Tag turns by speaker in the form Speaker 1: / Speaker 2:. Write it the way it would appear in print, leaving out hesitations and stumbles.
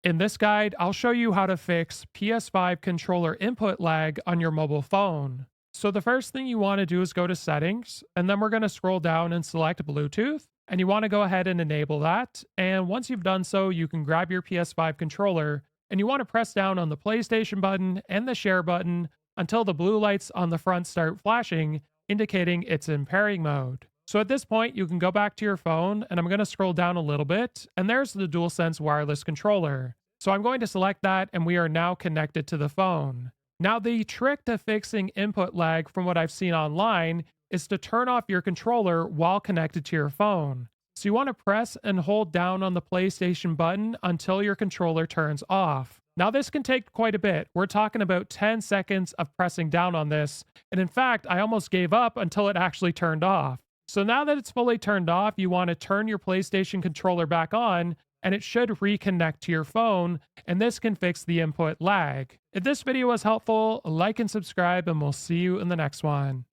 Speaker 1: In this guide, I'll show you how to fix PS5 controller input lag on your mobile phone. So the first thing you want to do is go to settings, and then we're going to scroll down and select Bluetooth, and you want to go ahead and enable that. And once you've done so, you can grab your PS5 controller and you want to press down on the PlayStation button and the share button until the blue lights on the front start flashing, indicating it's in pairing mode. So at this point, you can go back to your phone, and I'm going to scroll down a little bit, and there's the DualSense wireless controller. So I'm going to select that, and we are now connected to the phone. Now, the trick to fixing input lag from what I've seen online is to turn off your controller while connected to your phone. So you want to press and hold down on the PlayStation button until your controller turns off. Now, this can take quite a bit. We're talking about 10 seconds of pressing down on this. And in fact, I almost gave up until it actually turned off. So now that it's fully turned off, you want to turn your PlayStation controller back on and it should reconnect to your phone, and this can fix the input lag. If this video was helpful, like and subscribe, and we'll see you in the next one.